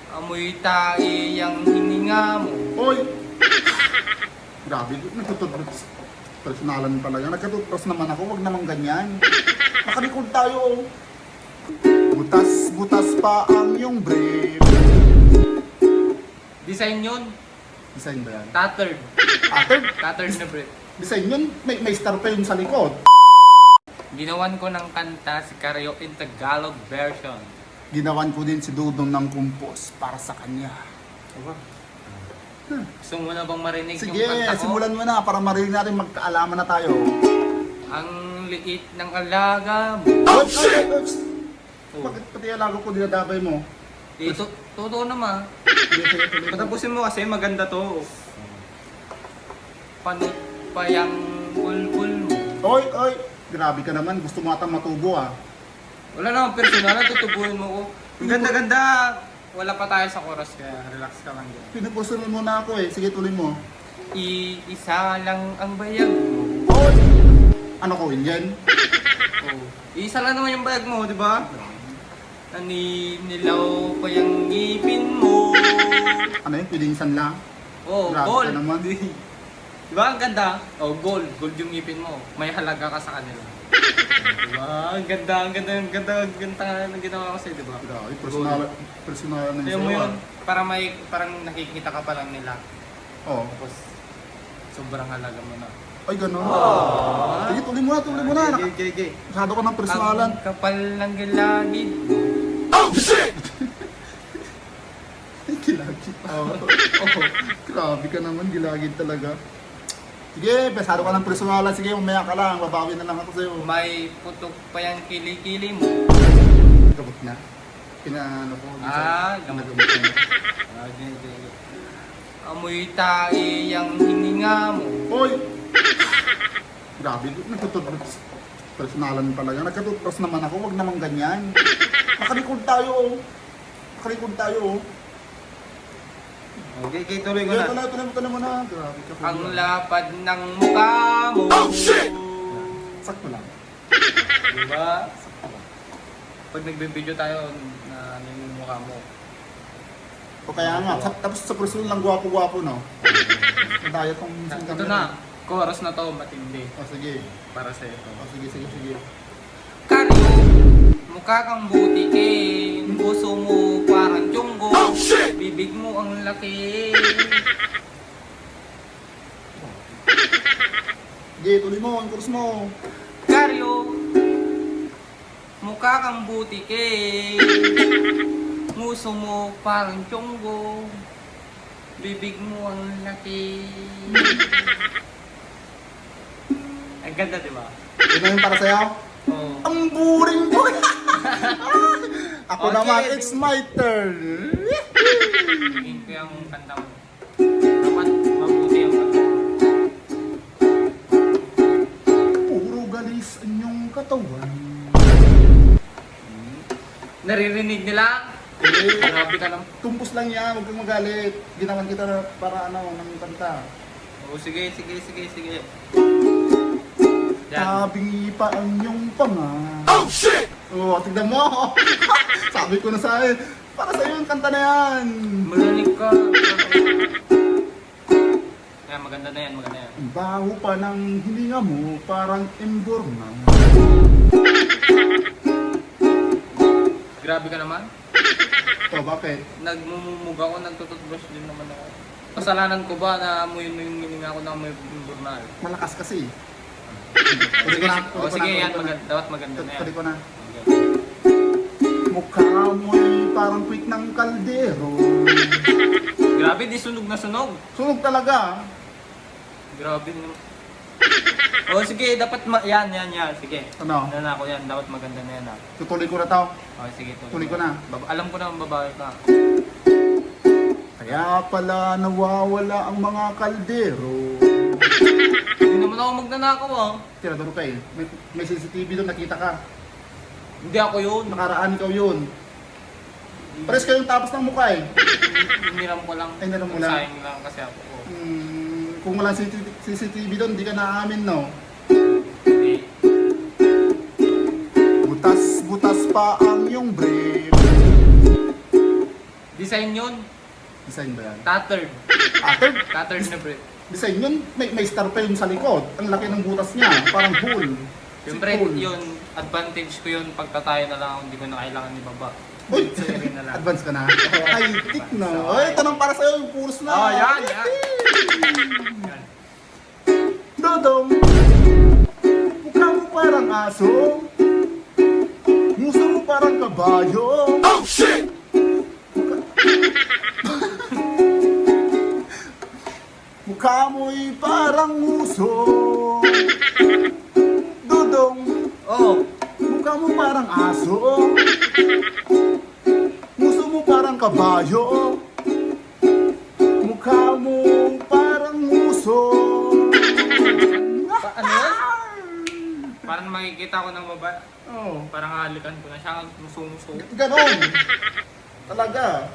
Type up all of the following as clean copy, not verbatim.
Amoy tae ang hininga mo. Hoy! Grabe, nagtututbrush. Personalan pala yan. Nagkatutbrush naman ako, wag naman ganyan. Nakalikod tayo. Butas-butas pa ang iyong brief. Design yun. Design ba yan? Tattered. Tattered? Tattered na brief. Design yun? May star pa yun sa likod. Ginawan ko ng kanta si Karyo in Tagalog version. Ginawan ko din si Dudong ng kumpos para sa kanya. Gusto mo na bang marinig Sige, yung kanta ko? simulan mo na para marinig natin magkaalaman na tayo. Ang liit ng alaga mo. Oops! Oops! Oh. Bakit pati alago ko dinadabay mo? Totoo naman. Patapusin mo kasi maganda to. Panot pa yung bulbul mo. Oy! Oy! Grabe ka naman, gusto mo ata matubo ah. Wala namang personal, tutubuhin mo ko. Ang ganda-ganda. Wala pa tayo sa chorus kaya relax ka lang dyan. Pinupusunan mo na ako eh. Sige, tuloy mo. Isa lang ang bayag mo. Oy! Ano ko, Indian? Oh. Isa lang naman yung bayag mo, di ba? Naninilaw pa yung ngipin mo. Ano yun? Pwedeng san lang? Oh, Grabe gold. ka naman. Di ba ang ganda? Oh, gold. Gold yung ngipin mo. May halaga ka sa kanila. Diba? Ang ganda, ang ganda, ang ganda, ang ganda ng ginawa ko sa'yo, di ba? Grabe, personal na Kaya yung mo sayo yun, ah. parang nakikita ka pa lang nila. Oh. Tapos, sobrang halaga mo na. Ay, ganun. Sige, tuloy mo na. Okay. Masyado ka ng personalan. Ang kapal ng gilagid. Ay, gilagid. Oh. Grabe ka naman, gilagid talaga. Sige, masyado ka ng personalan. Sige, umaya ka lang. Babawi na lang ako sa'yo. May putok pa yung kilikili mo. Gabot na. Pinaano ko. Gamot. Nagabot na. Okay. Amoy tae ang hininga mo. Oy! Grabe, nagtututbrush. Personalan pala yan. Nagkatutbrush naman ako, wag naman ganyan. Nakalikod tayo. Okay, tuloy ko Tuloy na. mo na. Grabe ka. Ang lapad ng mukha mo. Sakto lang. Diba? Pag nagbe-video tayo na ano yung mukha mo. O kaya nga, tapos sa personal lang gwapo-gwapo, no? Madaya tong Ito na. Chorus na to, matindi. O sige. Para sa ito. O sige. Karyo, mukha kang butikin. Puso mo parang tiyonggo. Bibig mo ang laki. Sige, tuloy mo, ang course mo. Karyo, mukha kang butikin. Puso mo parang tiyonggo. Bibig mo ang laki. Ang ganda, di ba? Yun na yung para sa'yo. Oo. Ang boring mo! Ako Okay. naman, it's my turn. Tingin ko yung kanta mo. Dapat mabuti yung kanta mo. Puro galis ang iyong katawan. Naririnig nila? Grabe ka lang. Tumpos lang yan, huwag kang magalit. Ginawan kita para ng kanta. Oo, sige. Yan. Tabingi pa ang iyong panga. Oh shit! Oh, tignan mo! Sabi ko na sa'yo, para sa'yo yung kanta na yan. Marinig ka. Yan, maganda na yan. Ang baho pa ng hininga mo, parang embor na. Grabe ka naman. O, bakit? Nagmumumuga ako, nagtututbrush din naman ako. Kasalanan ko ba na amoy mo yung hininga ko na amoy yung burnal? Malakas kasi. Sige, yan. Dapat maganda na yan. Tuloy ko na. Mukha mo'y parang quick ng kaldero. Grabe, di sunog na sunog. Sunog talaga. Grabe naman. Oh, sige, dapat yan. Sige. Ano? Ano na ako yan, dapat maganda na yan ha. Tutuloy ko na to. Okay, sige. Tuloy ko na. Alam ko na ang babae ka. Kaya pala nawawala ang mga kaldero. Hindi naman ako magnanakaw ah. Tirador ka eh. May CCTV doon, nakita ka. Hindi ako yun. Nakaraan ikaw yun. Pares kayong tapos ng mukha eh. Hiniram ko lang. Ay, hiniram mo lang? Sayang lang kasi ako. Kung walang CCTV doon, di ka naamin, no? Hindi. Butas-butas pa ang iyong brief. Design yun. Design ba yan? Tattered. Pattern? Tattered na pre. Design yun, may star pa yun sa likod. Ang laki ng butas niya, parang hole. Siyempre, Hole. yun, advantage ko yun pagtatayo na lang ako, hindi ko na kailangan ni baba. Uy! So, yun na lang. Advance ka na. Ay, tik na. Ay, tanong para sa'yo, yung puros na. Oh, yan, yan. Yan. Dodong, mukha mo parang aso. Nguso mo parang kabayo. Oh, shit! Mukha mo'y parang nguso. Dodong, Oh, mukha mo parang aso. Nguso mo parang kabayo. Mukha mo parang nguso. ano yun? Parang makikita ko ng baba. Oh, Parang halikan ko na siya, muso-muso. ganon. Talaga.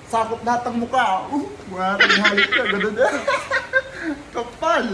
Sakop lahat ang mukha. Mga halik ka, ganon. Kapal.